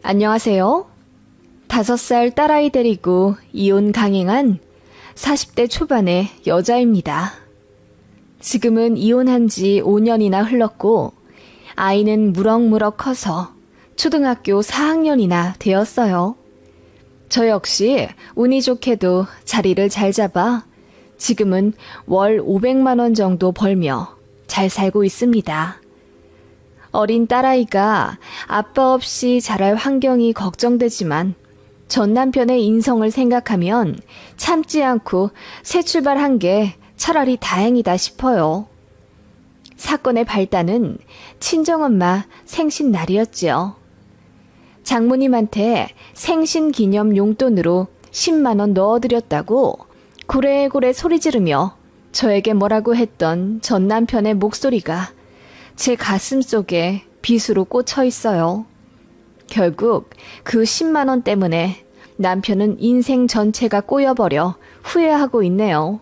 안녕하세요. 5살 딸아이 데리고 이혼 강행한 40대 초반의 여자입니다. 지금은 이혼한 지 5년이나 흘렀고 아이는 무럭무럭 커서 초등학교 4학년이나 되었어요. 저 역시 운이 좋게도 자리를 잘 잡아 지금은 월 500만 원 정도 벌며 잘 살고 있습니다. 어린 딸아이가 아빠 없이 자랄 환경이 걱정되지만 전 남편의 인성을 생각하면 참지 않고 새 출발한 게 차라리 다행이다 싶어요. 사건의 발단은 친정엄마 생신날이었지요. 장모님한테 생신 기념 용돈으로 10만 원 넣어드렸다고 고래고래 소리 지르며 저에게 뭐라고 했던 전 남편의 목소리가 제 가슴 속에 빗으로 꽂혀 있어요. 결국 그 10만 원 때문에 남편은 인생 전체가 꼬여버려 후회하고 있네요.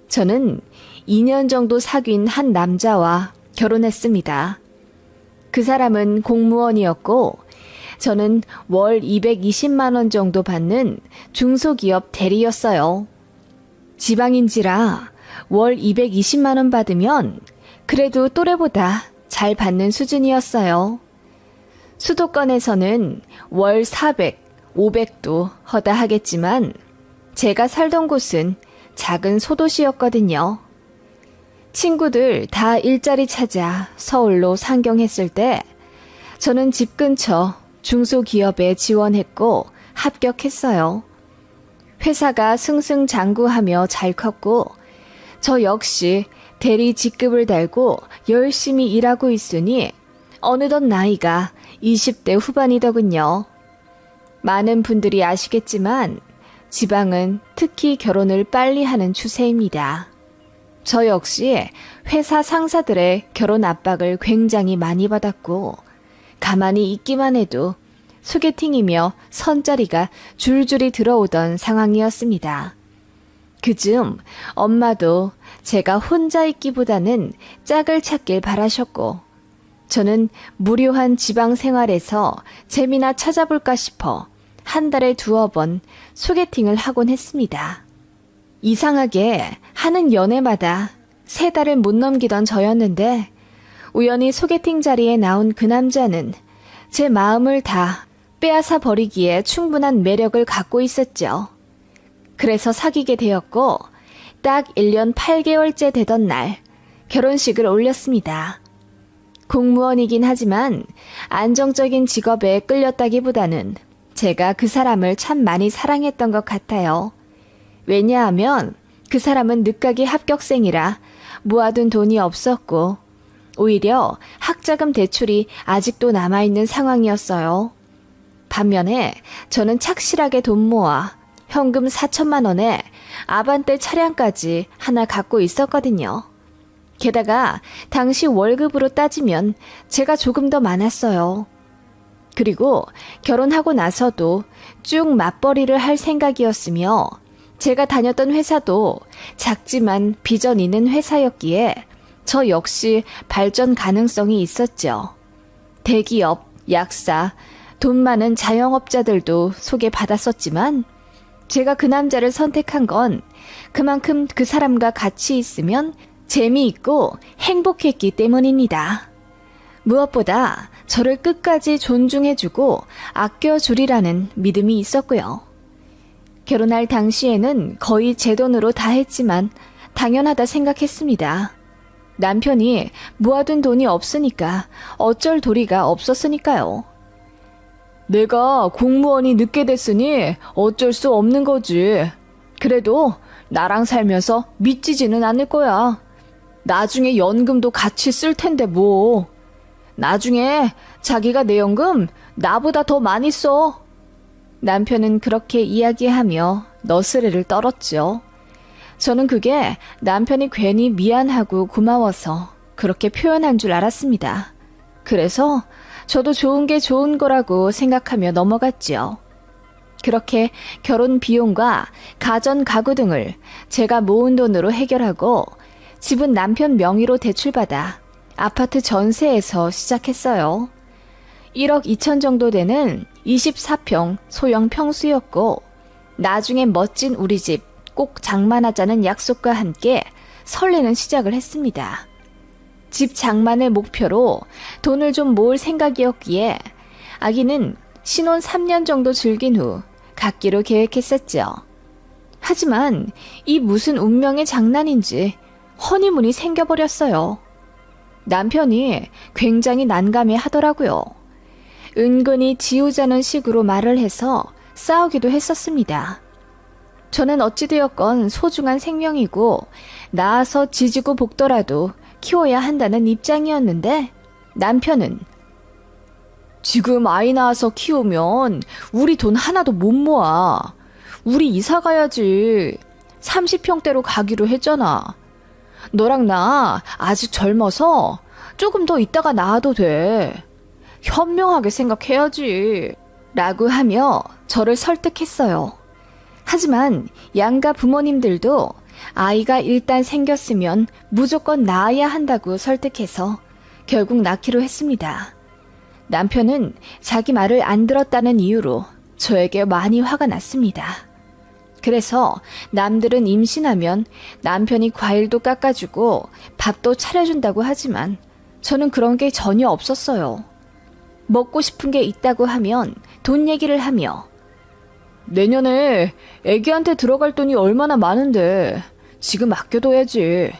저는 2년 정도 사귄 한 남자와 결혼했습니다. 그 사람은 공무원이었고 저는 월 220만 원 정도 받는 중소기업 대리였어요. 지방인지라 월 220만 원 받으면 그래도 또래보다 잘 받는 수준이었어요. 수도권에서는 월 400, 500도 허다하겠지만 제가 살던 곳은 작은 소도시였거든요. 친구들 다 일자리 찾아 서울로 상경했을 때 저는 집 근처 중소기업에 지원했고 합격했어요. 회사가 승승장구하며 잘 컸고 저 역시 대리 직급을 달고 열심히 일하고 있으니 어느덧 나이가 20대 후반이더군요. 많은 분들이 아시겠지만 지방은 특히 결혼을 빨리 하는 추세입니다. 저 역시 회사 상사들의 결혼 압박을 굉장히 많이 받았고 가만히 있기만 해도 소개팅이며 선자리가 줄줄이 들어오던 상황이었습니다. 그즈음 엄마도 제가 혼자 있기보다는 짝을 찾길 바라셨고 저는 무료한 지방 생활에서 재미나 찾아볼까 싶어 한 달에 2번 소개팅을 하곤 했습니다. 이상하게 하는 연애마다 3달을 못 넘기던 저였는데 우연히 소개팅 자리에 나온 그 남자는 제 마음을 다 빼앗아 버리기에 충분한 매력을 갖고 있었죠. 그래서 사귀게 되었고 딱 1년 8개월째 되던 날 결혼식을 올렸습니다. 공무원이긴 하지만 안정적인 직업에 끌렸다기보다는 제가 그 사람을 참 많이 사랑했던 것 같아요. 왜냐하면 그 사람은 늦가기 합격생이라 모아둔 돈이 없었고 오히려 학자금 대출이 아직도 남아있는 상황이었어요. 반면에 저는 착실하게 돈 모아 현금 4천만 원에 아반떼 차량까지 하나 갖고 있었거든요. 게다가 당시 월급으로 따지면 제가 조금 더 많았어요. 그리고 결혼하고 나서도 쭉 맞벌이를 할 생각이었으며 제가 다녔던 회사도 작지만 비전 있는 회사였기에 저 역시 발전 가능성이 있었죠. 대기업, 약사, 돈 많은 자영업자들도 소개받았었지만 제가 그 남자를 선택한 건 그만큼 그 사람과 같이 있으면 재미있고 행복했기 때문입니다. 무엇보다 저를 끝까지 존중해주고 아껴주리라는 믿음이 있었고요. 결혼할 당시에는 거의 제 돈으로 다 했지만 당연하다 생각했습니다. 남편이 모아둔 돈이 없으니까 어쩔 도리가 없었으니까요. 내가 공무원이 늦게 됐으니 어쩔 수 없는 거지. 그래도 나랑 살면서 미치지는 않을 거야. 나중에 연금도 같이 쓸 텐데 뭐. 나중에 자기가 내 연금 나보다 더 많이 써. 남편은 그렇게 이야기하며 너스레를 떨었죠. 저는 그게 남편이 괜히 미안하고 고마워서 그렇게 표현한 줄 알았습니다. 그래서 저도 좋은 게 좋은 거라고 생각하며 넘어갔지요. 그렇게 결혼 비용과 가전 가구 등을 제가 모은 돈으로 해결하고 집은 남편 명의로 대출받아 아파트 전세에서 시작했어요. 1억 2천 정도 되는 24평 소형 평수였고, 나중에 멋진 우리 집 꼭 장만하자는 약속과 함께 설레는 시작을 했습니다. 집 장만을 목표로 돈을 좀 모을 생각이었기에 아기는 신혼 3년 정도 즐긴 후 갖기로 계획했었죠. 하지만 이 무슨 운명의 장난인지 허니문이 생겨버렸어요. 남편이 굉장히 난감해 하더라고요. 은근히 지우자는 식으로 말을 해서 싸우기도 했었습니다. 저는 어찌되었건 소중한 생명이고 낳아서 지지고 볶더라도 키워야 한다는 입장이었는데 남편은 지금 아이 낳아서 키우면 우리 돈 하나도 못 모아. 우리 이사 가야지. 30평대로 가기로 했잖아. 너랑 나 아직 젊어서 조금 더 있다가 낳아도 돼. 현명하게 생각해야지. 라고 하며 저를 설득했어요. 하지만 양가 부모님들도 아이가 일단 생겼으면 무조건 낳아야 한다고 설득해서 결국 낳기로 했습니다. 남편은 자기 말을 안 들었다는 이유로 저에게 많이 화가 났습니다. 그래서 남들은 임신하면 남편이 과일도 깎아주고 밥도 차려준다고 하지만 저는 그런 게 전혀 없었어요. 먹고 싶은 게 있다고 하면 돈 얘기를 하며 내년에 애기한테 들어갈 돈이 얼마나 많은데 지금 아껴둬야지.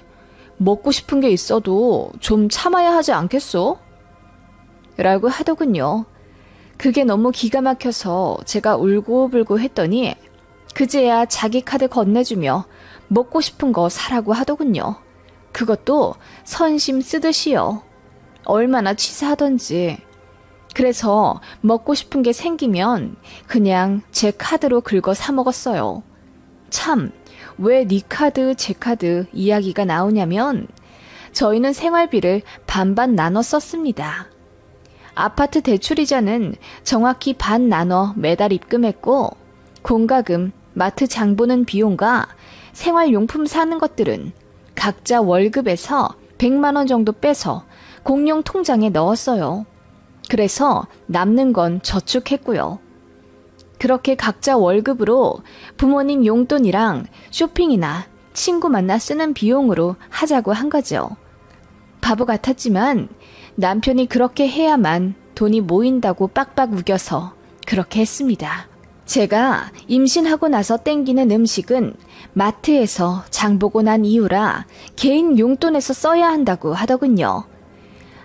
먹고 싶은 게 있어도 좀 참아야 하지 않겠어? 라고 하더군요. 그게 너무 기가 막혀서 제가 울고불고 했더니 그제야 자기 카드 건네주며 먹고 싶은 거 사라고 하더군요. 그것도 선심 쓰듯이요. 얼마나 치사하던지. 그래서 먹고 싶은 게 생기면 그냥 제 카드로 긁어 사 먹었어요. 참, 왜 네 카드, 제 카드 이야기가 나오냐면 저희는 생활비를 반반 나눠 썼습니다. 아파트 대출이자는 정확히 반 나눠 매달 입금했고 공과금, 마트 장 보는 비용과 생활용품 사는 것들은 각자 월급에서 100만 원 정도 빼서 공용 통장에 넣었어요. 그래서 남는 건 저축했고요. 그렇게 각자 월급으로 부모님 용돈이랑 쇼핑이나 친구 만나 쓰는 비용으로 하자고 한 거죠. 바보 같았지만 남편이 그렇게 해야만 돈이 모인다고 빡빡 우겨서 그렇게 했습니다. 제가 임신하고 나서 땡기는 음식은 마트에서 장 보고 난 이후라 개인 용돈에서 써야 한다고 하더군요.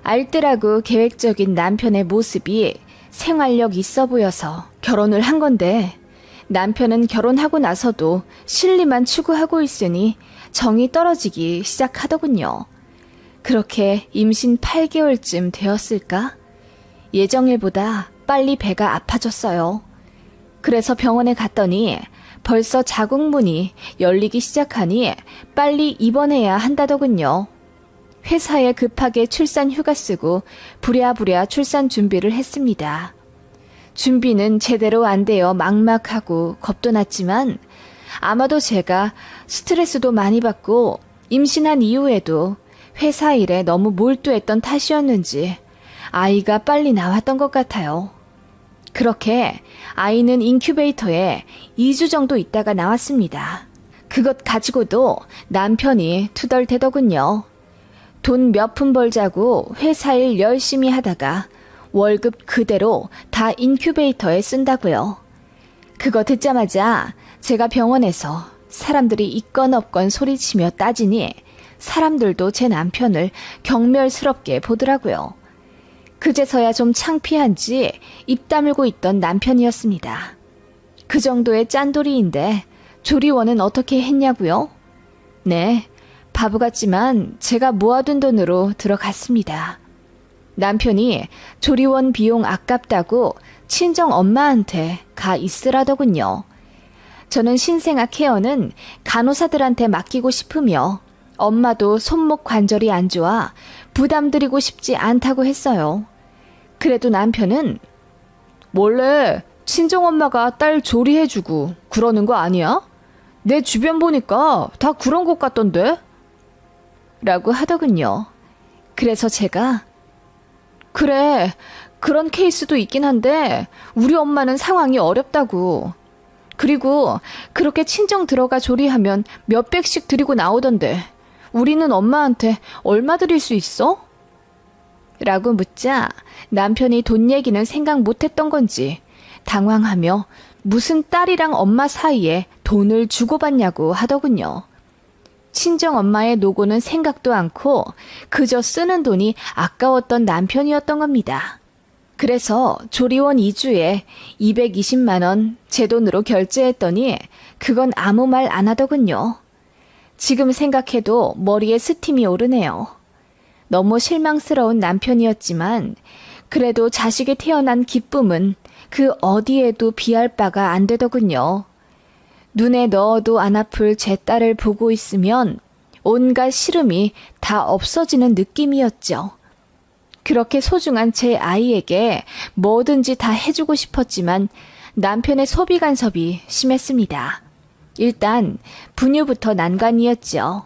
알뜰하고 계획적인 남편의 모습이 생활력 있어 보여서 결혼을 한 건데 남편은 결혼하고 나서도 실리만 추구하고 있으니 정이 떨어지기 시작하더군요. 그렇게 임신 8개월쯤 되었을까? 예정일보다 빨리 배가 아파졌어요. 그래서 병원에 갔더니 벌써 자궁문이 열리기 시작하니 빨리 입원해야 한다더군요. 회사에 급하게 출산 휴가 쓰고 부랴부랴 출산 준비를 했습니다. 준비는 제대로 안 되어 막막하고 겁도 났지만 아마도 제가 스트레스도 많이 받고 임신한 이후에도 회사 일에 너무 몰두했던 탓이었는지 아이가 빨리 나왔던 것 같아요. 그렇게 아이는 인큐베이터에 2주 정도 있다가 나왔습니다. 그것 가지고도 남편이 투덜대더군요. 돈 몇 푼 벌자고 회사 일 열심히 하다가 월급 그대로 다 인큐베이터에 쓴다고요. 그거 듣자마자 제가 병원에서 사람들이 있건 없건 소리치며 따지니 사람들도 제 남편을 경멸스럽게 보더라고요. 그제서야 좀 창피한지 입 다물고 있던 남편이었습니다. 그 정도의 짠돌이인데 조리원은 어떻게 했냐고요? 네, 바보 같지만 제가 모아둔 돈으로 들어갔습니다. 남편이 조리원 비용 아깝다고 친정 엄마한테 가 있으라더군요. 저는 신생아 케어는 간호사들한테 맡기고 싶으며 엄마도 손목 관절이 안 좋아 부담드리고 싶지 않다고 했어요. 그래도 남편은 원래 친정엄마가 딸 조리해주고 그러는 거 아니야? 내 주변 보니까 다 그런 것 같던데? 라고 하더군요. 그래서 제가 그래, 그런 케이스도 있긴 한데 우리 엄마는 상황이 어렵다고. 그리고 그렇게 친정 들어가 조리하면 몇백씩 드리고 나오던데 우리는 엄마한테 얼마 드릴 수 있어? 라고 묻자 남편이 돈 얘기는 생각 못했던 건지 당황하며 무슨 딸이랑 엄마 사이에 돈을 주고받냐고 하더군요. 친정 엄마의 노고는 생각도 않고 그저 쓰는 돈이 아까웠던 남편이었던 겁니다. 그래서 조리원 2주에 220만 원 제 돈으로 결제했더니 그건 아무 말 안 하더군요. 지금 생각해도 머리에 스팀이 오르네요. 너무 실망스러운 남편이었지만 그래도 자식이 태어난 기쁨은 그 어디에도 비할 바가 안 되더군요. 눈에 넣어도 안 아플 제 딸을 보고 있으면 온갖 시름이 다 없어지는 느낌이었죠. 그렇게 소중한 제 아이에게 뭐든지 다 해주고 싶었지만 남편의 소비 간섭이 심했습니다. 일단 분유부터 난관이었죠.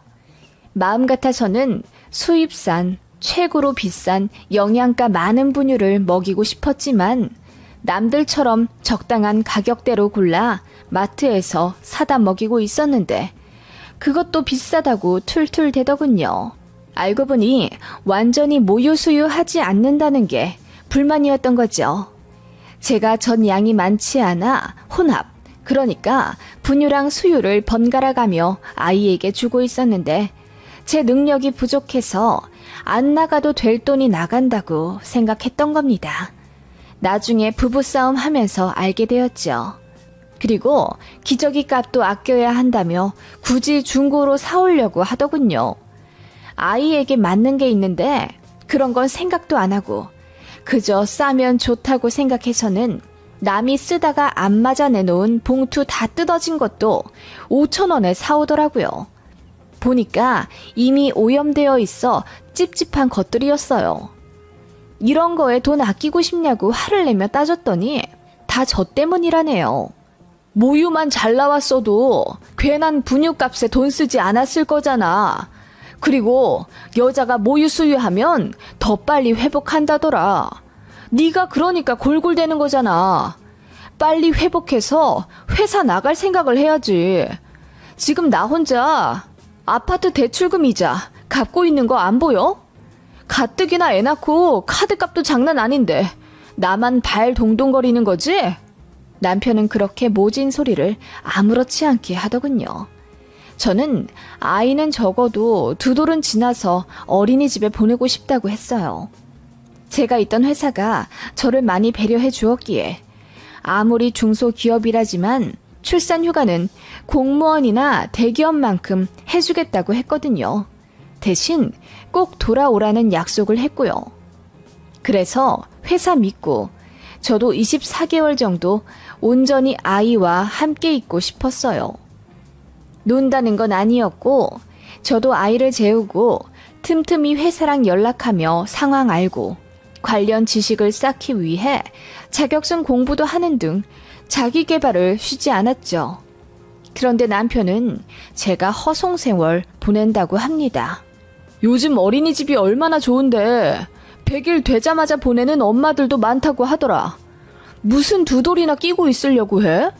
마음 같아서는 수입산, 최고로 비싼 영양가 많은 분유를 먹이고 싶었지만 남들처럼 적당한 가격대로 골라 마트에서 사다 먹이고 있었는데 그것도 비싸다고 툴툴대더군요. 알고 보니 완전히 모유수유하지 않는다는 게 불만이었던 거죠. 제가 전 양이 많지 않아 혼합, 그러니까 분유랑 수유를 번갈아 가며 아이에게 주고 있었는데 제 능력이 부족해서 안 나가도 될 돈이 나간다고 생각했던 겁니다. 나중에 부부싸움 하면서 알게 되었죠. 그리고 기저귀 값도 아껴야 한다며 굳이 중고로 사오려고 하더군요. 아이에게 맞는 게 있는데 그런 건 생각도 안 하고 그저 싸면 좋다고 생각해서는 남이 쓰다가 안 맞아 내놓은 봉투 다 뜯어진 것도 5,000원에 사오더라고요. 보니까 이미 오염되어 있어 찝찝한 것들이었어요. 이런 거에 돈 아끼고 싶냐고 화를 내며 따졌더니 다 저 때문이라네요. 모유만 잘 나왔어도 괜한 분유값에 돈 쓰지 않았을 거잖아. 그리고 여자가 모유 수유하면 더 빨리 회복한다더라. 네가 그러니까 골골대는 거잖아. 빨리 회복해서 회사 나갈 생각을 해야지. 지금 나 혼자 아파트 대출금 이자 갚고 있는 거 안 보여? 가뜩이나 애 낳고 카드값도 장난 아닌데 나만 발 동동거리는 거지? 남편은 그렇게 모진 소리를 아무렇지 않게 하더군요. 저는 아이는 적어도 2돌은 지나서 어린이집에 보내고 싶다고 했어요. 제가 있던 회사가 저를 많이 배려해 주었기에 아무리 중소기업이라지만 출산휴가는 공무원이나 대기업만큼 해주겠다고 했거든요. 대신 꼭 돌아오라는 약속을 했고요. 그래서 회사 믿고 저도 24개월 정도 온전히 아이와 함께 있고 싶었어요. 논다는 건 아니었고 저도 아이를 재우고 틈틈이 회사랑 연락하며 상황 알고 관련 지식을 쌓기 위해 자격증 공부도 하는 등 자기 개발을 쉬지 않았죠. 그런데 남편은 제가 허송세월 보낸다고 합니다. 요즘 어린이집이 얼마나 좋은데 100일 되자마자 보내는 엄마들도 많다고 하더라. 무슨 2돌이나 끼고 있으려고 해?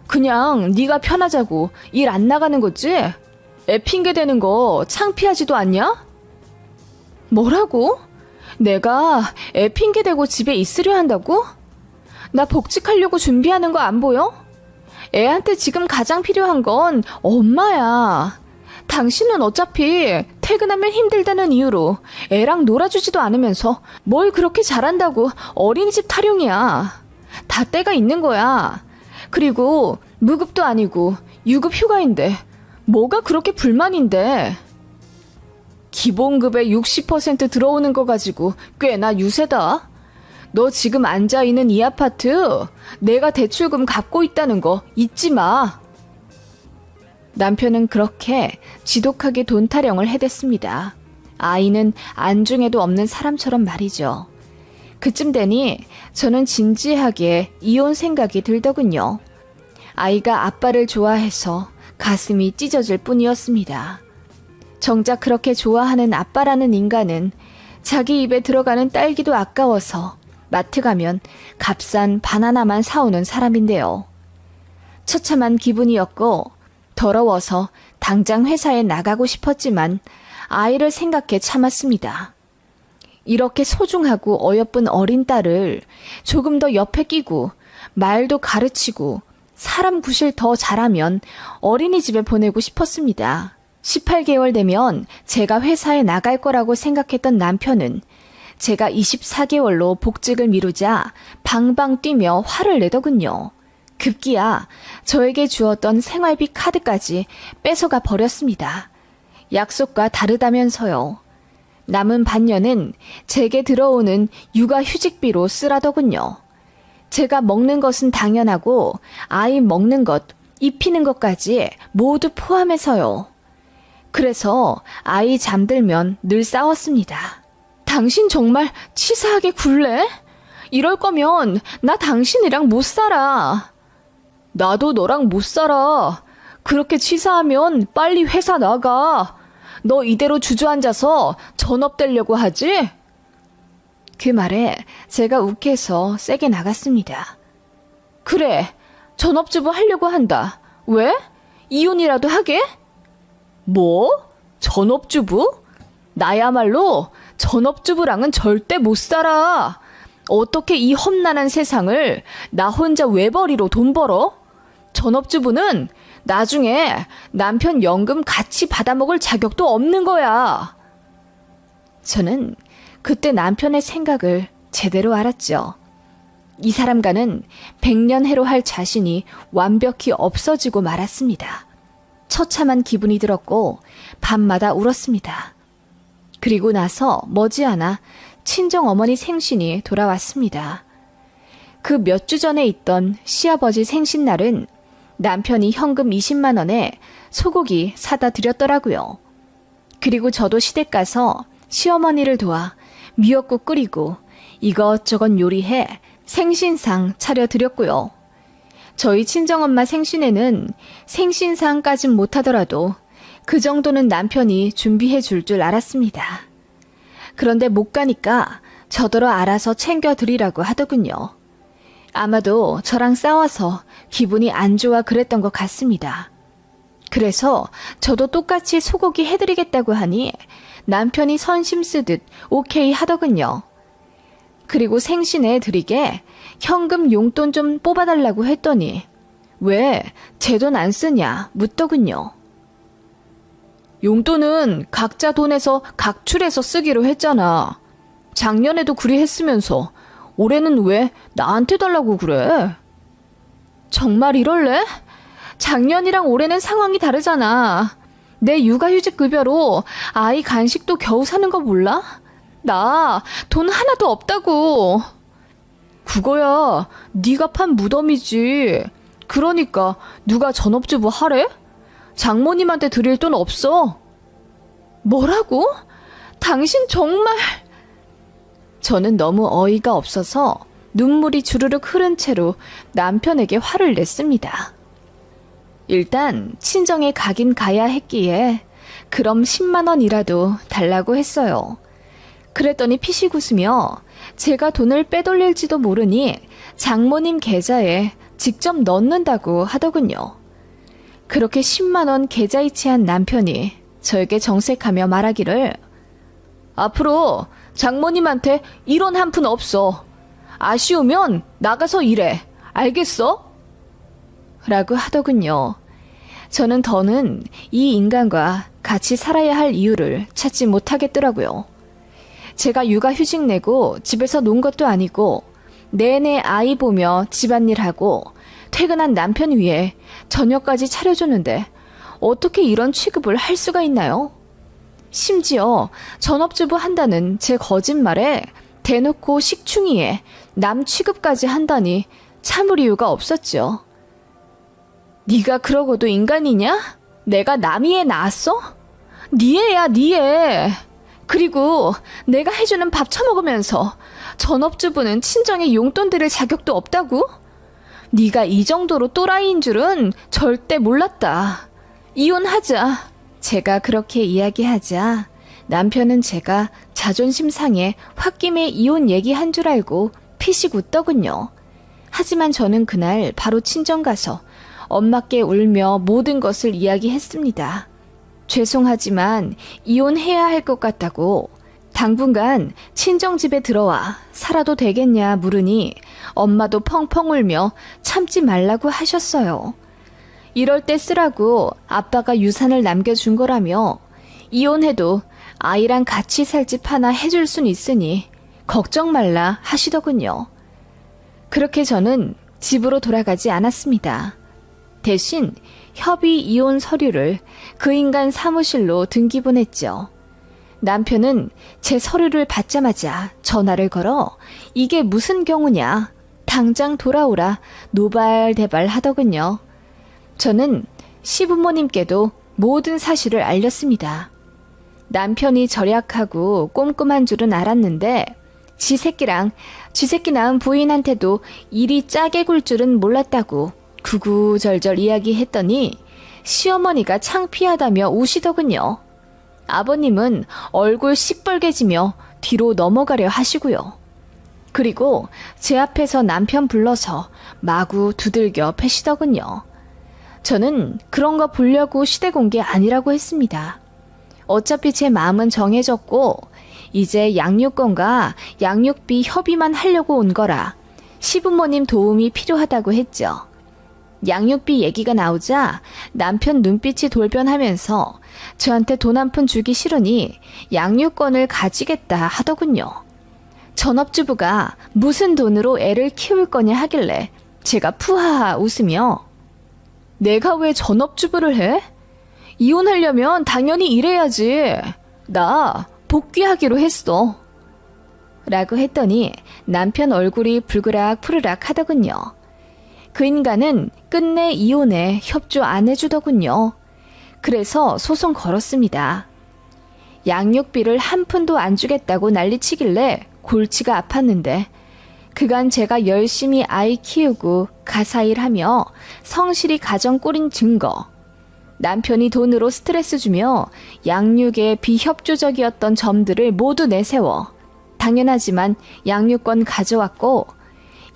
그냥 네가 편하자고 일 안 나가는 거지? 애 핑계 대는 거 창피하지도 않냐? 뭐라고? 내가 애 핑계 대고 집에 있으려 한다고? 나 복직하려고 준비하는 거 안 보여? 애한테 지금 가장 필요한 건 엄마야. 당신은 어차피 퇴근하면 힘들다는 이유로 애랑 놀아주지도 않으면서 뭘 그렇게 잘한다고 어린이집 타령이야. 다 때가 있는 거야. 그리고 무급도 아니고 유급 휴가인데 뭐가 그렇게 불만인데. 기본급의 60% 들어오는 거 가지고 꽤나 유세다. 너 지금 앉아있는 이 아파트 내가 대출금 갚고 있다는 거 잊지 마. 남편은 그렇게 지독하게 돈 타령을 해댔습니다. 아이는 안중에도 없는 사람처럼 말이죠. 그쯤 되니 저는 진지하게 이혼 생각이 들더군요. 아이가 아빠를 좋아해서 가슴이 찢어질 뿐이었습니다. 정작 그렇게 좋아하는 아빠라는 인간은 자기 입에 들어가는 딸기도 아까워서 마트 가면 값싼 바나나만 사오는 사람인데요. 처참한 기분이었고 더러워서 당장 회사에 나가고 싶었지만 아이를 생각해 참았습니다. 이렇게 소중하고 어여쁜 어린 딸을 조금 더 옆에 끼고 말도 가르치고 사람 구실 더 잘하면 어린이집에 보내고 싶었습니다. 18개월 되면 제가 회사에 나갈 거라고 생각했던 남편은 제가 24개월로 복직을 미루자 방방 뛰며 화를 내더군요. 급기야 저에게 주었던 생활비 카드까지 뺏어가 버렸습니다. 약속과 다르다면서요. 남은 반년은 제게 들어오는 육아휴직비로 쓰라더군요. 제가 먹는 것은 당연하고 아이 먹는 것, 입히는 것까지 모두 포함해서요. 그래서 아이 잠들면 늘 싸웠습니다. 당신 정말 치사하게 굴래? 이럴 거면 나 당신이랑 못 살아. 나도 너랑 못 살아. 그렇게 치사하면 빨리 회사 나가. 너 이대로 주저앉아서 전업되려고 하지? 그 말에 제가 욱해서 세게 나갔습니다. 그래, 전업주부 하려고 한다. 왜? 이혼이라도 하게? 뭐? 전업주부? 나야말로 전업주부랑은 절대 못 살아. 어떻게 이 험난한 세상을 나 혼자 외벌이로 돈 벌어? 전업주부는 나중에 남편 연금 같이 받아먹을 자격도 없는 거야. 저는 그때 남편의 생각을 제대로 알았죠. 이 사람과는 100년 해로 할 자신이 완벽히 없어지고 말았습니다. 처참한 기분이 들었고 밤마다 울었습니다. 그리고 나서 머지않아 친정어머니 생신이 돌아왔습니다. 그 몇 주 전에 있던 시아버지 생신날은 남편이 현금 20만 원에 소고기 사다 드렸더라고요. 그리고 저도 시댁 가서 시어머니를 도와 미역국 끓이고 이것저것 요리해 생신상 차려드렸고요. 저희 친정엄마 생신에는 생신상까진 못하더라도 그 정도는 남편이 준비해 줄 줄 알았습니다. 그런데 못 가니까 저더러 알아서 챙겨드리라고 하더군요. 아마도 저랑 싸워서 기분이 안 좋아 그랬던 것 같습니다. 그래서 저도 똑같이 소고기 해드리겠다고 하니 남편이 선심 쓰듯 오케이 하더군요. 그리고 생신에 드리게 현금 용돈 좀 뽑아달라고 했더니 왜 제 돈 안 쓰냐 묻더군요. 용돈은 각자 돈에서 각출해서 쓰기로 했잖아. 작년에도 그리 했으면서 올해는 왜 나한테 달라고 그래? 정말 이럴래? 작년이랑 올해는 상황이 다르잖아. 내 육아휴직 급여로 아이 간식도 겨우 사는 거 몰라? 나 돈 하나도 없다고. 그거야 네가 판 무덤이지. 그러니까 누가 전업주부 하래? 장모님한테 드릴 돈 없어. 뭐라고? 당신 정말... 저는 너무 어이가 없어서 눈물이 주르륵 흐른 채로 남편에게 화를 냈습니다. 일단 친정에 가긴 가야 했기에 그럼 10만 원이라도 달라고 했어요. 그랬더니 피식 웃으며 제가 돈을 빼돌릴지도 모르니 장모님 계좌에 직접 넣는다고 하더군요. 그렇게 10만 원 계좌이체한 남편이 저에게 정색하며 말하기를 앞으로 장모님한테 1원 한 푼 없어. 아쉬우면 나가서 일해. 알겠어? 라고 하더군요. 저는 더는 이 인간과 같이 살아야 할 이유를 찾지 못하겠더라고요. 제가 육아휴직 내고 집에서 논 것도 아니고 내내 아이 보며 집안일하고 퇴근한 남편 위에 저녁까지 차려주는데 어떻게 이런 취급을 할 수가 있나요? 심지어 전업주부 한다는 제 거짓말에 대놓고 식충이에 남 취급까지 한다니 참을 이유가 없었죠. 네가 그러고도 인간이냐? 내가 남이 애 낳았어? 네 애야, 네 애. 그리고 내가 해주는 밥 처먹으면서 전업주부는 친정에 용돈 드릴 자격도 없다고? 네가 이 정도로 또라이인 줄은 절대 몰랐다. 이혼하자. 제가 그렇게 이야기하자 남편은 제가 자존심 상해 홧김에 이혼 얘기한 줄 알고 피식 웃더군요. 하지만 저는 그날 바로 친정 가서 엄마께 울며 모든 것을 이야기했습니다. 죄송하지만 이혼해야 할 것 같다고 당분간 친정집에 들어와 살아도 되겠냐 물으니 엄마도 펑펑 울며 참지 말라고 하셨어요. 이럴 때 쓰라고 아빠가 유산을 남겨준 거라며 이혼해도 아이랑 같이 살 집 하나 해줄 순 있으니 걱정 말라 하시더군요. 그렇게 저는 집으로 돌아가지 않았습니다. 대신 협의 이혼 서류를 그 인간 사무실로 등기부냈죠. 남편은 제 서류를 받자마자 전화를 걸어 이게 무슨 경우냐, 당장 돌아오라 노발대발 하더군요. 저는 시부모님께도 모든 사실을 알렸습니다. 남편이 절약하고 꼼꼼한 줄은 알았는데 지 새끼 낳은 부인한테도 일이 짜게 굴 줄은 몰랐다고 구구절절 이야기했더니 시어머니가 창피하다며 우시더군요. 아버님은 얼굴 시뻘개지며 뒤로 넘어가려 하시고요. 그리고 제 앞에서 남편 불러서 마구 두들겨 패시더군요. 저는 그런 거 보려고 시댁 온 게 아니라고 했습니다. 어차피 제 마음은 정해졌고 이제 양육권과 양육비 협의만 하려고 온 거라 시부모님 도움이 필요하다고 했죠. 양육비 얘기가 나오자 남편 눈빛이 돌변하면서 저한테 돈 한 푼 주기 싫으니 양육권을 가지겠다 하더군요. 전업주부가 무슨 돈으로 애를 키울 거냐 하길래 제가 푸하하 웃으며 내가 왜 전업주부를 해? 이혼하려면 당연히 일해야지. 나 복귀하기로 했어. 라고 했더니 남편 얼굴이 불그락 푸르락 하더군요. 그 인간은 끝내 이혼에 협조 안 해주더군요. 그래서 소송 걸었습니다. 양육비를 한 푼도 안 주겠다고 난리치길래 골치가 아팠는데 그간 제가 열심히 아이 키우고 가사일하며 성실히 가정 꾸린 증거, 남편이 돈으로 스트레스 주며 양육에 비협조적이었던 점들을 모두 내세워 당연하지만 양육권 가져왔고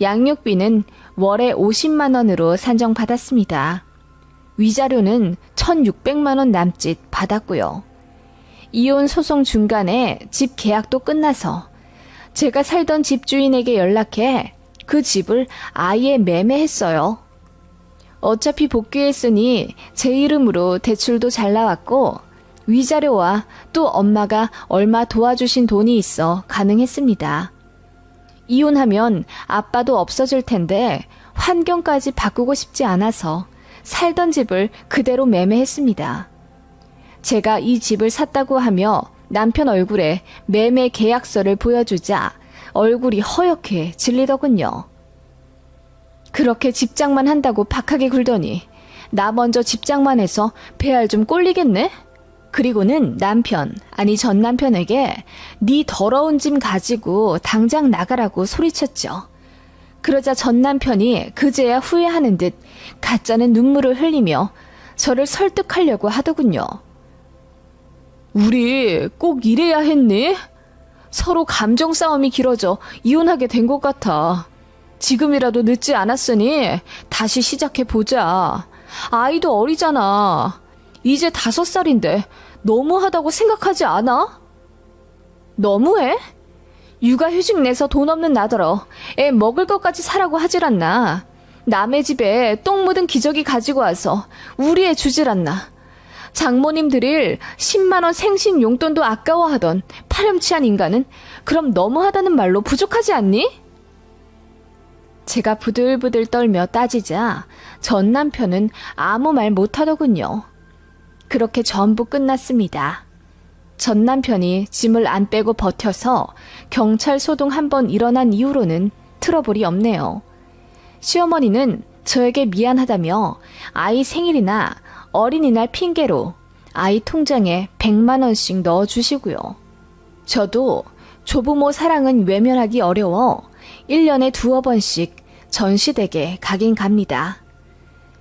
양육비는 월에 50만 원으로 산정받았습니다. 위자료는 1,600만 원 남짓 받았고요. 이혼 소송 중간에 집 계약도 끝나서 제가 살던 집주인에게 연락해 그 집을 아예 매매했어요. 어차피 복귀했으니 제 이름으로 대출도 잘 나왔고 위자료와 또 엄마가 얼마 도와주신 돈이 있어 가능했습니다. 이혼하면 아빠도 없어질 텐데 환경까지 바꾸고 싶지 않아서 살던 집을 그대로 매매했습니다. 제가 이 집을 샀다고 하며 남편 얼굴에 매매 계약서를 보여주자 얼굴이 허옇게 질리더군요. 그렇게 집장만 한다고 박하게 굴더니 나 먼저 집장만 해서 배알 좀 꼴리겠네? 그리고는 전 남편에게 네 더러운 짐 가지고 당장 나가라고 소리쳤죠. 그러자 전 남편이 그제야 후회하는 듯 가짜는 눈물을 흘리며 저를 설득하려고 하더군요. 우리 꼭 이래야 했니? 서로 감정 싸움이 길어져 이혼하게 된 것 같아. 지금이라도 늦지 않았으니 다시 시작해보자. 아이도 어리잖아. 이제 5살인데 너무하다고 생각하지 않아? 너무해? 육아휴직 내서 돈 없는 나더러 애 먹을 것까지 사라고 하질 않나. 남의 집에 똥 묻은 기저귀 가지고 와서 우리 애 주질 않나. 장모님 드릴 10만 원 생신 용돈도 아까워하던 파렴치한 인간은 그럼 너무하다는 말로 부족하지 않니? 제가 부들부들 떨며 따지자 전 남편은 아무 말 못하더군요. 그렇게 전부 끝났습니다. 전 남편이 짐을 안 빼고 버텨서 경찰 소동 한 번 일어난 이후로는 트러블이 없네요. 시어머니는 저에게 미안하다며 아이 생일이나 어린이날 핑계로 아이 통장에 100만 원씩 넣어주시고요. 저도 조부모 사랑은 외면하기 어려워 1년에 2-3번씩 전시댁에 가긴 갑니다.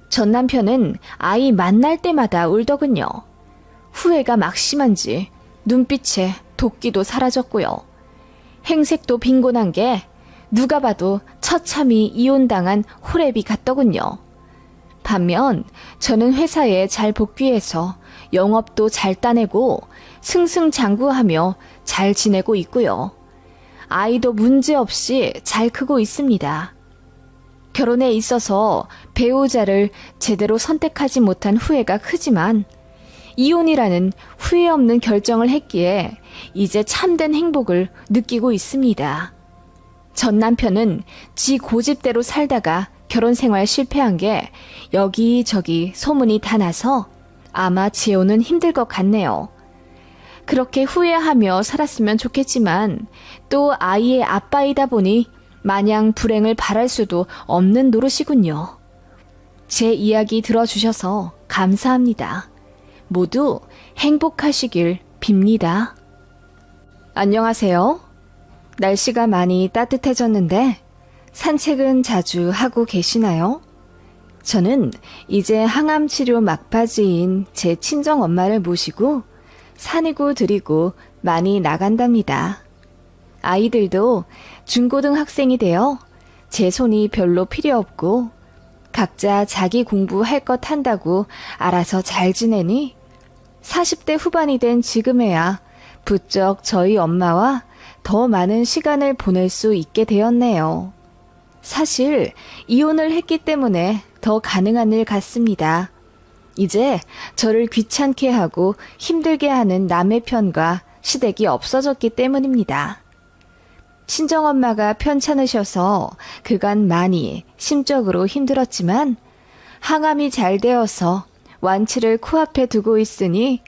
전 남편은 아이 만날 때마다 울더군요. 후회가 막심한지 눈빛에 도끼도 사라졌고요. 행색도 빈곤한 게 누가 봐도 처참히 이혼당한 호랩이 같더군요. 반면 저는 회사에 잘 복귀해서 영업도 잘 따내고 승승장구하며 잘 지내고 있고요. 아이도 문제없이 잘 크고 있습니다. 결혼에 있어서 배우자를 제대로 선택하지 못한 후회가 크지만 이혼이라는 후회 없는 결정을 했기에 이제 참된 행복을 느끼고 있습니다. 전 남편은 지 고집대로 살다가 결혼 생활 실패한 게 여기저기 소문이 다 나서 아마 재혼은 힘들 것 같네요. 그렇게 후회하며 살았으면 좋겠지만 또 아이의 아빠이다 보니 마냥 불행을 바랄 수도 없는 노릇이군요. 제 이야기 들어주셔서 감사합니다. 모두 행복하시길 빕니다. 안녕하세요. 날씨가 많이 따뜻해졌는데 산책은 자주 하고 계시나요? 저는 이제 항암 치료 막바지인 제 친정 엄마를 모시고 산이고 들이고 많이 나간답니다. 아이들도 중고등학생이 되어 제 손이 별로 필요 없고 각자 자기 공부할 것 한다고 알아서 잘 지내니 40대 후반이 된 지금에야 부쩍 저희 엄마와 더 많은 시간을 보낼 수 있게 되었네요. 사실 이혼을 했기 때문에 더 가능한 일 같습니다. 이제 저를 귀찮게 하고 힘들게 하는 남의 편과 시댁이 없어졌기 때문입니다. 친정엄마가 편찮으셔서 그간 많이 심적으로 힘들었지만 항암이 잘 되어서 완치를 코앞에 두고 있으니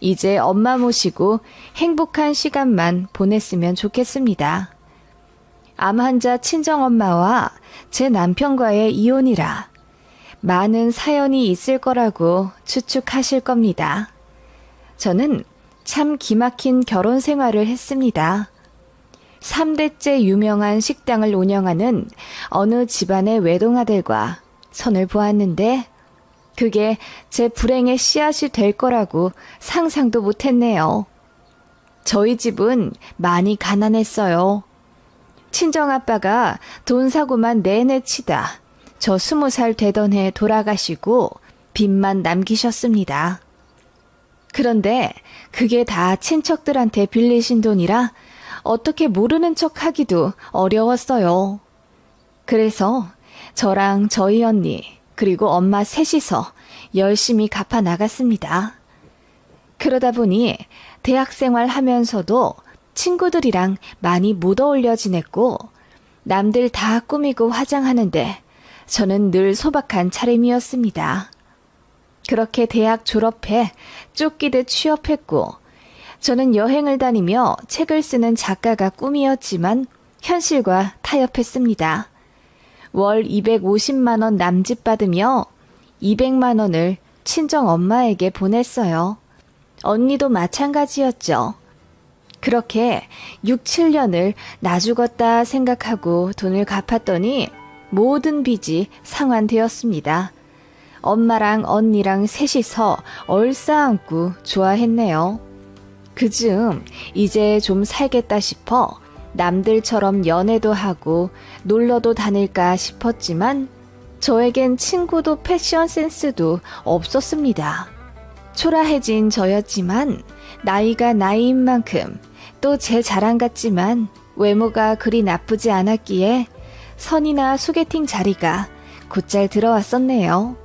이제 엄마 모시고 행복한 시간만 보냈으면 좋겠습니다. 암 환자 친정엄마와 제 남편과의 이혼이라 많은 사연이 있을 거라고 추측하실 겁니다. 저는 참 기막힌 결혼 생활을 했습니다. 3대째 유명한 식당을 운영하는 어느 집안의 외동아들과 선을 보았는데 그게 제 불행의 씨앗이 될 거라고 상상도 못했네요. 저희 집은 많이 가난했어요. 친정아빠가 돈 사고만 내내 치다 저 20살 되던 해 돌아가시고 빚만 남기셨습니다. 그런데 그게 다 친척들한테 빌리신 돈이라 어떻게 모르는 척 하기도 어려웠어요. 그래서 저랑 저희 언니 그리고 엄마 셋이서 열심히 갚아 나갔습니다. 그러다 보니 대학생활 하면서도 친구들이랑 많이 못 어울려 지냈고 남들 다 꾸미고 화장하는데 저는 늘 소박한 차림이었습니다. 그렇게 대학 졸업해 쫓기듯 취업했고 저는 여행을 다니며 책을 쓰는 작가가 꿈이었지만 현실과 타협했습니다. 월 250만 원 남집 받으며 200만 원을 친정 엄마에게 보냈어요. 언니도 마찬가지였죠. 그렇게 6, 7년을 나 죽었다 생각하고 돈을 갚았더니 모든 빚이 상환되었습니다. 엄마랑 언니랑 셋이서 얼싸안고 좋아했네요. 그즈음 이제 좀 살겠다 싶어 남들처럼 연애도 하고 놀러도 다닐까 싶었지만 저에겐 친구도 패션 센스도 없었습니다. 초라해진 저였지만 나이가 나이인 만큼 또 제 자랑 같지만 외모가 그리 나쁘지 않았기에 선이나 소개팅 자리가 곧잘 들어왔었네요.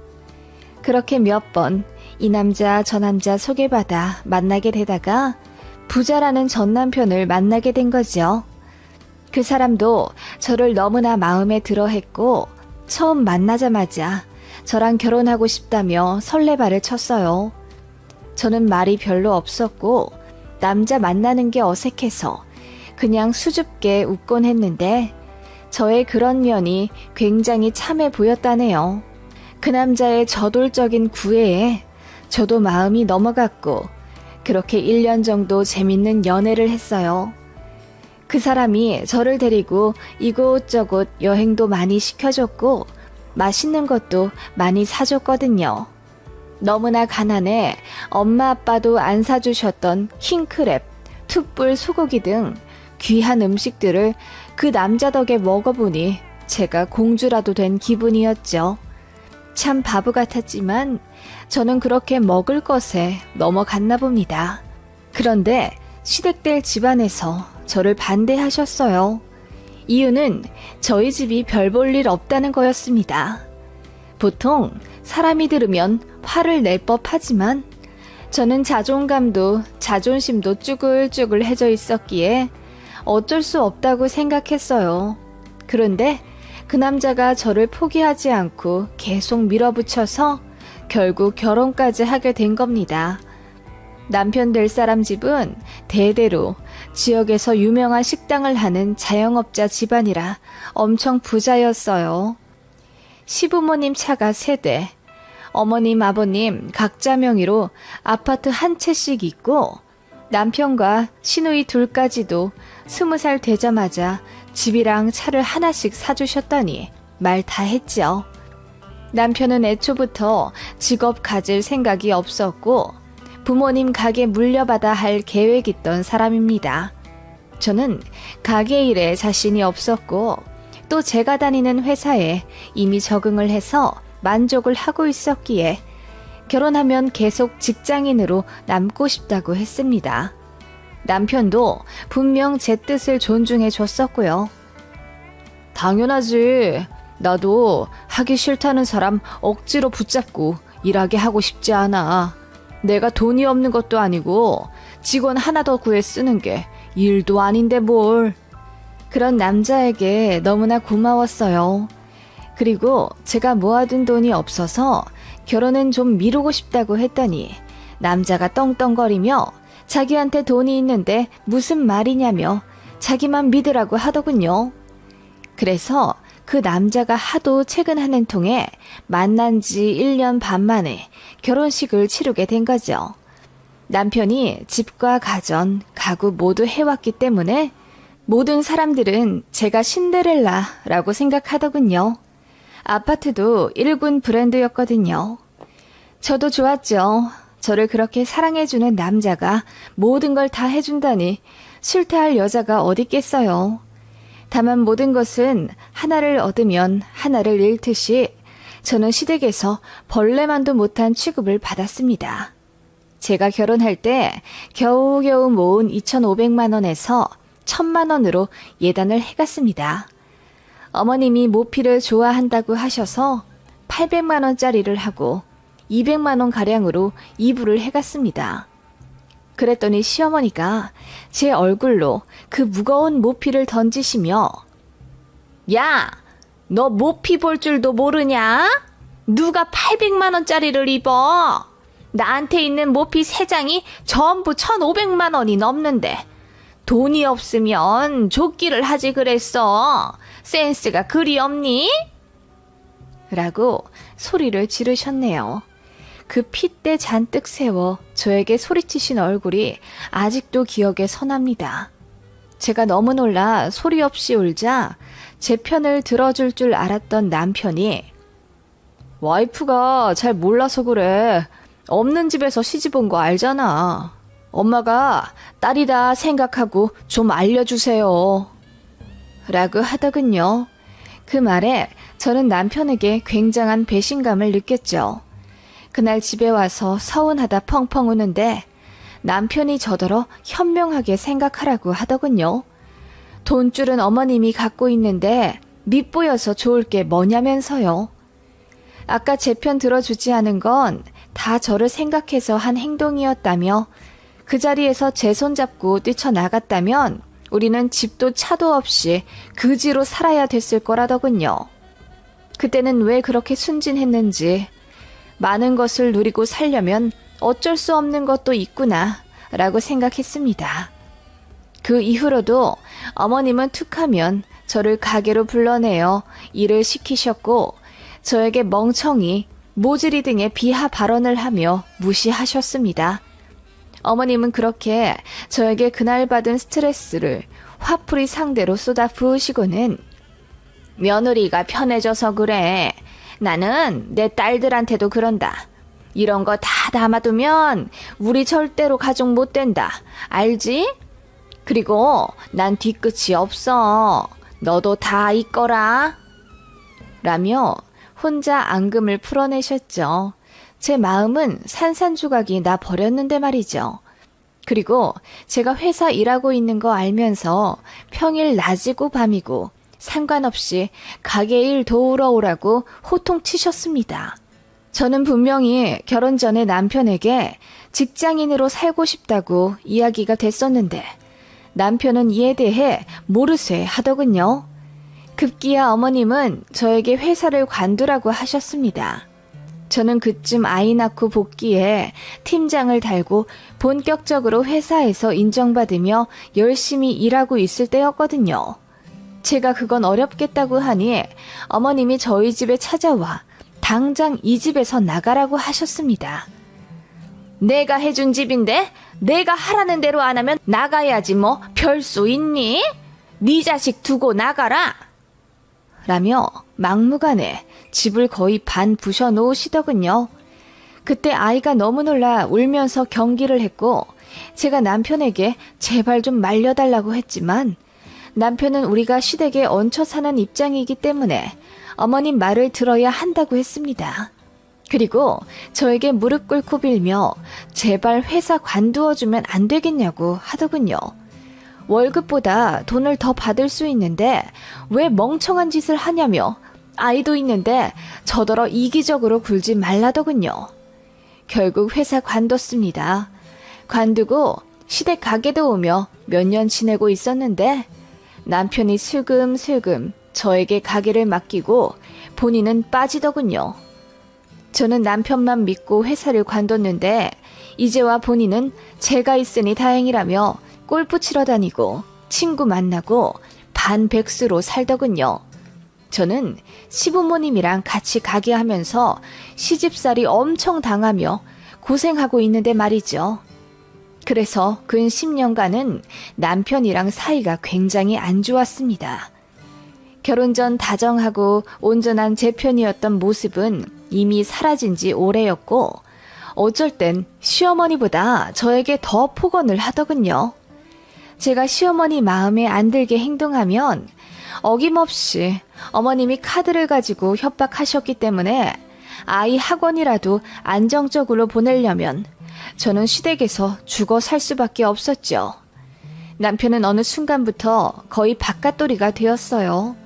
그렇게 몇 번 이 남자 저 남자 소개받아 만나게 되다가 부자라는 전 남편을 만나게 된 거죠. 그 사람도 저를 너무나 마음에 들어 했고 처음 만나자마자 저랑 결혼하고 싶다며 설레발을 쳤어요. 저는 말이 별로 없었고 남자 만나는 게 어색해서 그냥 수줍게 웃곤 했는데 저의 그런 면이 굉장히 참해 보였다네요. 그 남자의 저돌적인 구애에 저도 마음이 넘어갔고 그렇게 1년 정도 재밌는 연애를 했어요. 그 사람이 저를 데리고 이곳저곳 여행도 많이 시켜줬고 맛있는 것도 많이 사줬거든요. 너무나 가난해 엄마 아빠도 안 사주셨던 킹크랩, 툭불 소고기 등 귀한 음식들을 그 남자 덕에 먹어보니 제가 공주라도 된 기분이었죠. 참 바보 같았지만 저는 그렇게 먹을 것에 넘어갔나 봅니다. 그런데 시댁들 집안에서 저를 반대하셨어요. 이유는 저희 집이 별 볼 일 없다는 거였습니다. 보통 사람이 들으면 화를 낼 법하지만 저는 자존감도 자존심도 쭈글쭈글해져 있었기에 어쩔 수 없다고 생각했어요. 그런데 그 남자가 저를 포기하지 않고 계속 밀어붙여서 결국 결혼까지 하게 된 겁니다. 남편 될 사람 집은 대대로 지역에서 유명한 식당을 하는 자영업자 집안이라 엄청 부자였어요. 시부모님 차가 3대, 어머님, 아버님 각자 명의로 아파트 한 채씩 있고 남편과 시누이 둘까지도 20살 되자마자 집이랑 차를 하나씩 사주셨다니 말 다 했죠. 남편은 애초부터 직업 가질 생각이 없었고 부모님 가게 물려받아 할 계획 있던 사람입니다. 저는 가게 일에 자신이 없었고 또 제가 다니는 회사에 이미 적응을 해서 만족을 하고 있었기에 결혼하면 계속 직장인으로 남고 싶다고 했습니다. 남편도 분명 제 뜻을 존중해 줬었고요. 당연하지. 나도 하기 싫다는 사람 억지로 붙잡고 일하게 하고 싶지 않아. 내가 돈이 없는 것도 아니고 직원 하나 더 구해 쓰는 게 일도 아닌데 뭘. 그런 남자에게 너무나 고마웠어요. 그리고 제가 모아둔 돈이 없어서 결혼은 좀 미루고 싶다고 했더니 남자가 떵떵거리며 자기한테 돈이 있는데 무슨 말이냐며 자기만 믿으라고 하더군요. 그래서 그 남자가 하도 최근 통에 만난 지 1년 반 만에 결혼식을 치르게 된 거죠. 남편이 집과 가전, 가구 모두 해왔기 때문에 모든 사람들은 제가 신데렐라라고 생각하더군요. 아파트도 1군 브랜드였거든요. 저도 좋았죠. 저를 그렇게 사랑해주는 남자가 모든 걸 다 해준다니 싫다할 여자가 어디 있겠어요. 다만 모든 것은 하나를 얻으면 하나를 잃듯이 저는 시댁에서 벌레만도 못한 취급을 받았습니다. 제가 결혼할 때 겨우겨우 모은 2,500만 원에서 1,000만 원으로 예단을 해갔습니다. 어머님이 모피를 좋아한다고 하셔서 800만 원짜리를 하고 200만 원 가량으로 이부를 해갔습니다. 그랬더니 시어머니가 제 얼굴로 그 무거운 모피를 던지시며 야, 너 모피 볼 줄도 모르냐? 누가 800만 원짜리를 입어? 나한테 있는 모피 3장이 전부 1,500만 원이 넘는데 돈이 없으면 줬기를 하지 그랬어. 센스가 그리 없니? 라고 소리를 지르셨네요. 그 핏대 잔뜩 세워 저에게 소리치신 얼굴이 아직도 기억에 선합니다. 제가 너무 놀라 소리 없이 울자 제 편을 들어줄 줄 알았던 남편이 와이프가 잘 몰라서 그래. 없는 집에서 시집 온 거 알잖아. 엄마가 딸이다 생각하고 좀 알려주세요. 라고 하더군요. 그 말에 저는 남편에게 굉장한 배신감을 느꼈죠. 그날 집에 와서 서운하다 펑펑 우는데 남편이 저더러 현명하게 생각하라고 하더군요. 돈줄은 어머님이 갖고 있는데 밉보여서 좋을 게 뭐냐면서요. 아까 제 편 들어주지 않은 건 다 저를 생각해서 한 행동이었다며 그 자리에서 제 손잡고 뛰쳐나갔다면 우리는 집도 차도 없이 그지로 살아야 됐을 거라더군요. 그때는 왜 그렇게 순진했는지 많은 것을 누리고 살려면 어쩔 수 없는 것도 있구나 라고 생각했습니다. 그 이후로도 어머님은 툭하면 저를 가게로 불러내어 일을 시키셨고 저에게 멍청이, 모질이 등의 비하 발언을 하며 무시하셨습니다. 어머님은 그렇게 저에게 그날 받은 스트레스를 화풀이 상대로 쏟아 부으시고는 며느리가 편해져서 그래. 나는 내 딸들한테도 그런다. 이런 거 다 담아두면 우리 절대로 가족 못 된다. 알지? 그리고 난 뒤끝이 없어. 너도 다 있거라. 라며 혼자 앙금을 풀어내셨죠. 제 마음은 산산조각이 나 버렸는데 말이죠. 그리고 제가 회사 일하고 있는 거 알면서 평일 낮이고 밤이고 상관없이 가게 일 도우러 오라고 호통치셨습니다. 저는 분명히 결혼 전에 남편에게 직장인으로 살고 싶다고 이야기가 됐었는데 남편은 이에 대해 모르쇠 하더군요. 급기야 어머님은 저에게 회사를 관두라고 하셨습니다. 저는 그쯤 아이 낳고 복귀해 팀장을 달고 본격적으로 회사에서 인정받으며 열심히 일하고 있을 때였거든요. 제가 그건 어렵겠다고 하니 어머님이 저희 집에 찾아와 당장 이 집에서 나가라고 하셨습니다. 내가 해준 집인데 내가 하라는 대로 안 하면 나가야지 뭐 별 수 있니? 네 자식 두고 나가라! 라며 막무가내 집을 거의 반 부셔 놓으시더군요. 그때 아이가 너무 놀라 울면서 경기를 했고 제가 남편에게 제발 좀 말려달라고 했지만 남편은 우리가 시댁에 얹혀 사는 입장이기 때문에 어머님 말을 들어야 한다고 했습니다. 그리고 저에게 무릎 꿇고 빌며 제발 회사 관두어주면 안 되겠냐고 하더군요. 월급보다 돈을 더 받을 수 있는데 왜 멍청한 짓을 하냐며 아이도 있는데 저더러 이기적으로 굴지 말라더군요. 결국 회사 관뒀습니다. 관두고 시댁 가게도 오며 몇 년 지내고 있었는데 남편이 슬금슬금 저에게 가게를 맡기고 본인은 빠지더군요. 저는 남편만 믿고 회사를 관뒀는데 이제와 본인은 제가 있으니 다행이라며 골프 치러 다니고 친구 만나고 반백수로 살더군요. 저는 시부모님이랑 같이 가게 하면서 시집살이 엄청 당하며 고생하고 있는데 말이죠. 그래서 근 10년간은 남편이랑 사이가 굉장히 안 좋았습니다. 결혼 전 다정하고 온전한 제 편이었던 모습은 이미 사라진 지 오래였고 어쩔 땐 시어머니보다 저에게 더 폭언을 하더군요. 제가 시어머니 마음에 안 들게 행동하면 어김없이 어머님이 카드를 가지고 협박하셨기 때문에 아이 학원이라도 안정적으로 보내려면 저는 시댁에서 죽어 살 수밖에 없었죠. 남편은 어느 순간부터 거의 바깥돌이가 되었어요.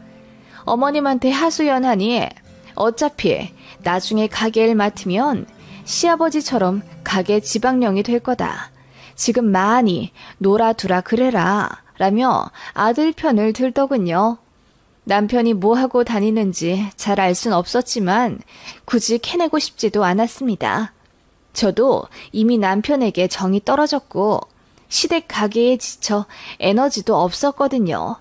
어머님한테 하소연하니 어차피 나중에 가게를 맡으면 시아버지처럼 가게 지방령이 될 거다. 지금 많이 놀아두라 그래라 라며 아들 편을 들더군요. 남편이 뭐하고 다니는지 잘 알 순 없었지만 굳이 캐내고 싶지도 않았습니다. 저도 이미 남편에게 정이 떨어졌고 시댁 가게에 지쳐 에너지도 없었거든요.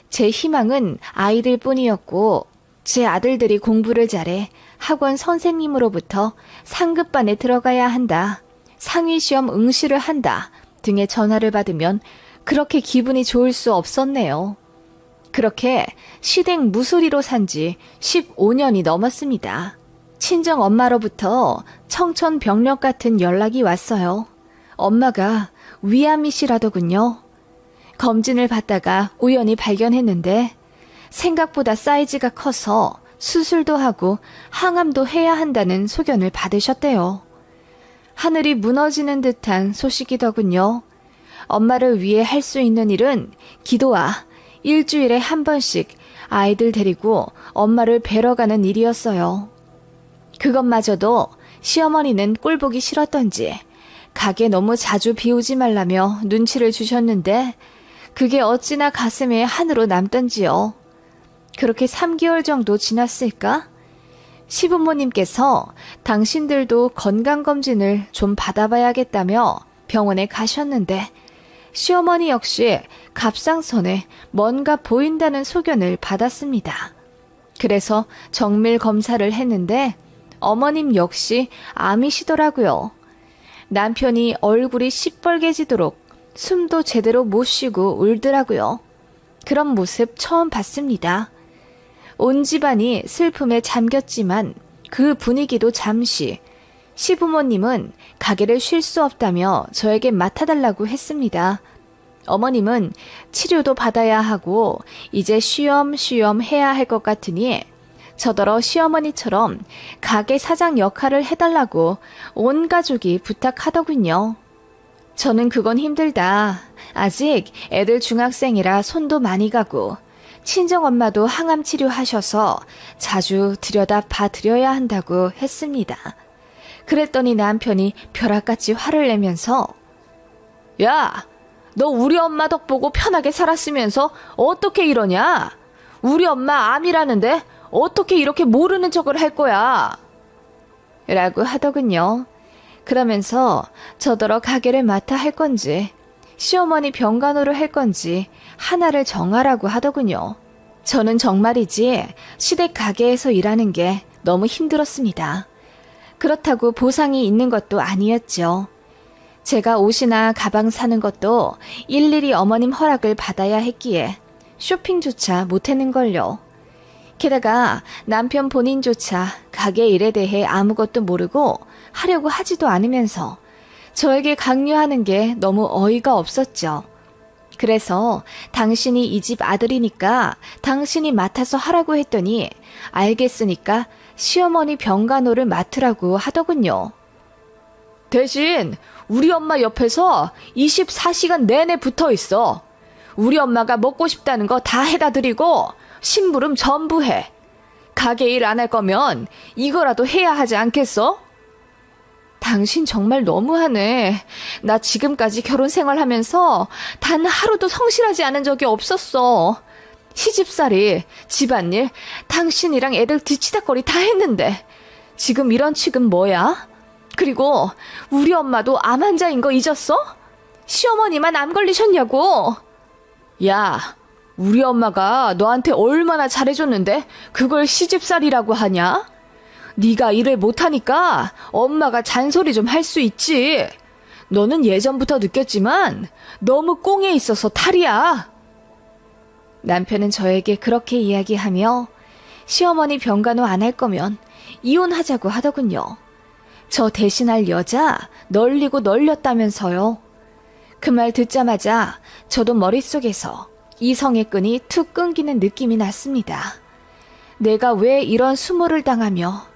제 희망은 아이들 뿐이었고 제 아들들이 공부를 잘해 학원 선생님으로부터 상급반에 들어가야 한다. 상위시험 응시를 한다 등의 전화를 받으면 그렇게 기분이 좋을 수 없었네요. 그렇게 시댁 무소리로 산 지 15년이 넘었습니다. 친정 엄마로부터 청천벽력 같은 연락이 왔어요. 엄마가 위암이시라더군요. 검진을 받다가 우연히 발견했는데 생각보다 사이즈가 커서 수술도 하고 항암도 해야 한다는 소견을 받으셨대요. 하늘이 무너지는 듯한 소식이더군요. 엄마를 위해 할 수 있는 일은 기도와 일주일에 한 번씩 아이들 데리고 엄마를 뵈러 가는 일이었어요. 그것마저도 시어머니는 꼴보기 싫었던지 가게 너무 자주 비우지 말라며 눈치를 주셨는데 그게 어찌나 가슴에 한으로 남던지요. 그렇게 3개월 정도 지났을까? 시부모님께서 당신들도 건강검진을 좀 받아봐야겠다며 병원에 가셨는데 시어머니 역시 갑상선에 뭔가 보인다는 소견을 받았습니다. 그래서 정밀 검사를 했는데 어머님 역시 암이시더라고요. 남편이 얼굴이 시뻘개지도록 숨도 제대로 못 쉬고 울더라고요. 그런 모습 처음 봤습니다. 온 집안이 슬픔에 잠겼지만 그 분위기도 잠시 시부모님은 가게를 쉴 수 없다며 저에게 맡아달라고 했습니다. 어머님은 치료도 받아야 하고 이제 쉬엄쉬엄 해야 할 것 같으니 저더러 시어머니처럼 가게 사장 역할을 해달라고 온 가족이 부탁하더군요. 저는 그건 힘들다. 아직 애들 중학생이라 손도 많이 가고 친정엄마도 항암 치료하셔서 자주 들여다 봐드려야 한다고 했습니다. 그랬더니 남편이 벼락같이 화를 내면서 야, 너 우리 엄마 덕 보고 편하게 살았으면서 어떻게 이러냐? 우리 엄마 암이라는데 어떻게 이렇게 모르는 척을 할 거야? 라고 하더군요. 그러면서 저더러 가게를 맡아 할 건지 시어머니 병간호를 할 건지 하나를 정하라고 하더군요. 저는 정말이지 시댁 가게에서 일하는 게 너무 힘들었습니다. 그렇다고 보상이 있는 것도 아니었죠. 제가 옷이나 가방 사는 것도 일일이 어머님 허락을 받아야 했기에 쇼핑조차 못했는걸요. 게다가 남편 본인조차 가게 일에 대해 아무것도 모르고 하려고 하지도 않으면서 저에게 강요하는 게 너무 어이가 없었죠. 그래서 당신이 이 집 아들이니까 당신이 맡아서 하라고 했더니 알겠으니까 시어머니 병간호를 맡으라고 하더군요. 대신 우리 엄마 옆에서 24시간 내내 붙어 있어. 우리 엄마가 먹고 싶다는 거 다 해다 드리고 심부름 전부 해. 가게 일 안 할 거면 이거라도 해야 하지 않겠어? 당신 정말 너무하네. 나 지금까지 결혼 생활하면서 단 하루도 성실하지 않은 적이 없었어. 시집살이, 집안일, 당신이랑 애들 뒤치다거리 다 했는데 지금 이런 취급 뭐야? 그리고 우리 엄마도 암 환자인 거 잊었어? 시어머니만 암 걸리셨냐고. 야, 우리 엄마가 너한테 얼마나 잘해줬는데 그걸 시집살이라고 하냐? 네가 일을 못하니까 엄마가 잔소리 좀 할 수 있지. 너는 예전부터 느꼈지만 너무 꽁에 있어서 탈이야. 남편은 저에게 그렇게 이야기하며 시어머니 병간호 안 할 거면 이혼하자고 하더군요. 저 대신할 여자 널리고 널렸다면서요. 그 말 듣자마자 저도 머릿속에서 이성의 끈이 툭 끊기는 느낌이 났습니다. 내가 왜 이런 수모를 당하며